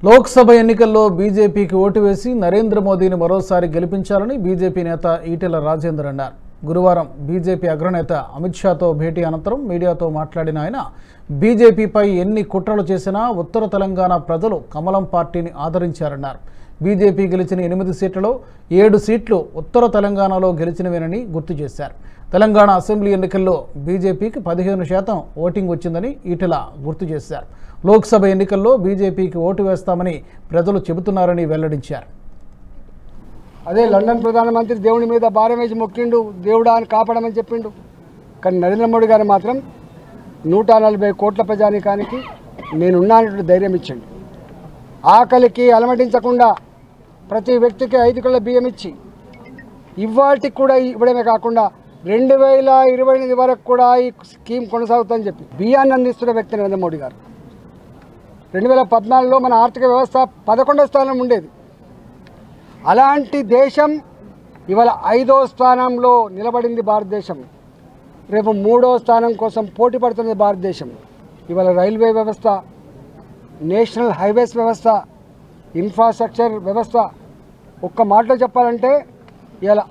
లోక్సభ ఎన్నికల్లో బీజేపీకి ఓటు వేసి నరేంద్ర మోదీని మరోసారి గెలిపించాలని బీజేపీ నేత ఈటెల రాజేందర్ అన్నారు. గురువారం బీజేపీ అగ్రనేత అమిత్ షాతో భేటీ అనంతరం మీడియాతో మాట్లాడిన ఆయన బీజేపీపై ఎన్ని కుట్రలు చేసినా ఉత్తర తెలంగాణ ప్రజలు కమలం పార్టీని ఆదరించారన్నారు. బీజేపీ గెలిచిన 8 సీట్లలో 7 సీట్లు ఉత్తర తెలంగాణలో గెలిచినవేనని గుర్తు చేశారు. తెలంగాణ అసెంబ్లీ ఎన్నికల్లో బీజేపీకి 15% ఓటింగ్ వచ్చిందని ఈటెల గుర్తు చేశారు. లోక్సభ ఎన్నికల్లో బీజేపీకి ఓటు వేస్తామని ప్రజలు చెబుతున్నారని వెల్లడించారు. అదే లండన్ ప్రధానమంత్రి దేవుడి మీద భారం వేసి మొక్కిండు, దేవుడా అని కాపాడమని చెప్పిండు. కానీ నరేంద్ర మోడీ గారు మాత్రం 140 కోట్ల ప్రజానీకానికి నేనున్నానట్టు ధైర్యం ఇచ్చిండు. ఆకలికి అలమటించకుండా ప్రతి వ్యక్తికి 5 కిలోల బియ్యం ఇచ్చి ఇవాటికి కూడా ఇవ్వడమే కాకుండా 2028 వరకు కూడా ఈ స్కీమ్ కొనసాగుతుందని చెప్పి బియ్యాన్ని అందిస్తున్న వ్యక్తి నరేంద్ర మోడీ గారు. 2014లో మన ఆర్థిక వ్యవస్థ 11వ స్థానం ఉండేది. అలాంటి దేశం ఇవాళ 5వ స్థానంలో నిలబడింది భారతదేశం. రేపు 3వ స్థానం కోసం పోటీ పడుతున్నది భారతదేశం. ఇవాళ రైల్వే వ్యవస్థ, నేషనల్ హైవేస్ వ్యవస్థ, ఇన్ఫ్రాస్ట్రక్చర్ వ్యవస్థ, ఒక్క మాటలో చెప్పాలంటే ఇవాళ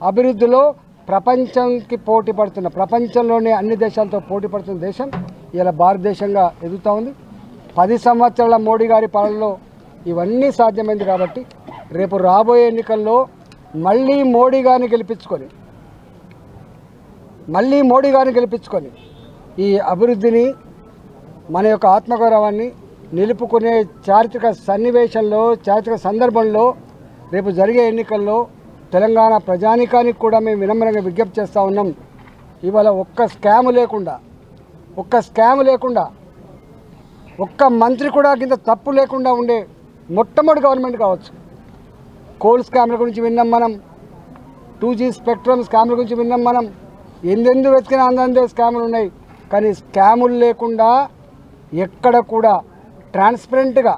అభివృద్ధిలో ప్రపంచానికి పోటీ పడుతున్న, ప్రపంచంలోనే అన్ని దేశాలతో పోటీ పడుతున్న దేశం ఇలా భారతదేశంగా ఎదుగుతూ ఉంది. 10 సంవత్సరాల మోడీ గారి పాలనలో ఇవన్నీ సాధ్యమైంది. కాబట్టి రేపు రాబోయే ఎన్నికల్లో మళ్ళీ మోడీ గారిని గెలిపించుకొని ఈ అభివృద్ధిని, మన యొక్క ఆత్మగౌరవాన్ని నిలుపుకునే చారిత్రక సన్నివేశంలో, చారిత్రక సందర్భంలో రేపు జరిగే ఎన్నికల్లో తెలంగాణ ప్రజానీకానికి కూడా మేము వినమ్రంగా విజ్ఞప్తి చేస్తూ ఉన్నాం. ఇవాళ ఒక్క స్కామ్ లేకుండా ఒక్క మంత్రి కూడా కింద తప్పు లేకుండా ఉండే మొట్టమొదటి గవర్నమెంట్ కావచ్చు. కోల్ స్కామ్ల గురించి విన్నాం మనం, 2G స్పెక్ట్రమ్ స్కామ్ల గురించి విన్నాం మనం. ఎందెందు వెతికినా అందందే స్కాములు ఉన్నాయి. కానీ స్కాములు లేకుండా ఎక్కడ కూడా ట్రాన్స్పరెంట్గా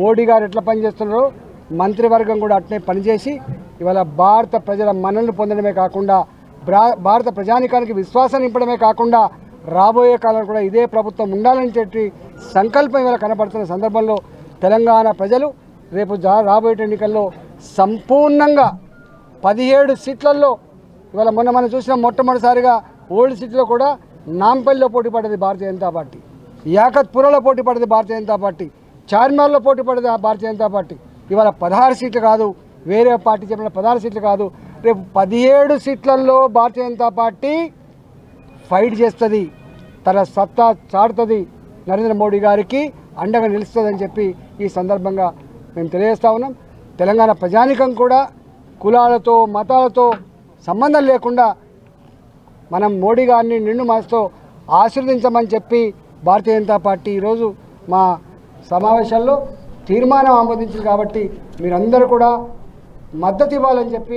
మోడీ గారు ఎట్లా పనిచేస్తున్నారో మంత్రివర్గం కూడా అట్నే పనిచేసి ఇవాళ భారత ప్రజల మన్ననలు పొందడమే కాకుండా, భారత ప్రజానీకానికి విశ్వాసం నింపడమే కాకుండా రాబోయే కాలంలో కూడా ఇదే ప్రభుత్వం ఉండాలని చెప్పి సంకల్పం ఇవాళ కనబడుతున్న సందర్భంలో తెలంగాణ ప్రజలు రేపు రాబోయే ఎన్నికల్లో సంపూర్ణంగా 17 సీట్లలో ఇవాళ మొన్న మనం చూసిన మొట్టమొదటిసారిగా ఓల్డ్ సీట్లో కూడా నాంపల్లిలో పోటీ పడ్డది భారతీయ జనతా పార్టీ, యాకత్పురలో పోటీ పడ్డది భారతీయ జనతా పార్టీ, చార్మినార్లో పోటీ పడ్డది భారతీయ జనతా పార్టీ. ఇవాళ 16 సీట్లు కాదు, వేరే పార్టీ చెప్పిన 16 సీట్లు కాదు, రేపు 17 సీట్లలో భారతీయ జనతా పార్టీ ఫైట్ చేస్తుంది, తన సత్తా చాటుతుంది, నరేంద్ర మోడీ గారికి అండగా నిలుస్తుందని చెప్పి ఈ సందర్భంగా మేము తెలియజేస్తూ ఉన్నాం. తెలంగాణ ప్రజానీకం కూడా కులాలతో, మతాలతో సంబంధం లేకుండా మనం మోడీ గారిని నిండు మనసుతో ఆశీర్వదించమని చెప్పి భారతీయ జనతా పార్టీ ఈరోజు మా సమావేశాల్లో తీర్మానం ఆమోదించింది. కాబట్టి మీరందరూ కూడా మద్దతు ఇవ్వాలని చెప్పి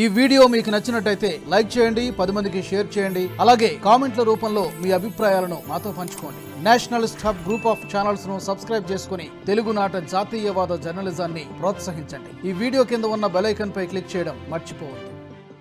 ఈ వీడియో మీకు నచ్చినట్టయితే లైక్ చేయండి, 10 మందికి షేర్ చేయండి. అలాగే కామెంట్ల రూపంలో మీ అభిప్రాయాలను మాతో పంచుకోండి. Nationalist hub group of channels ను సబ్స్క్రైబ్ చేసుకుని తెలుగునాట జాతీయవాద జర్నలిజాన్ని ప్రోత్సహించండి. ఈ వీడియో కింద ఉన్న బెల్ ఐకాన్ పై క్లిక్ చేయడం మర్చిపోవద్దు.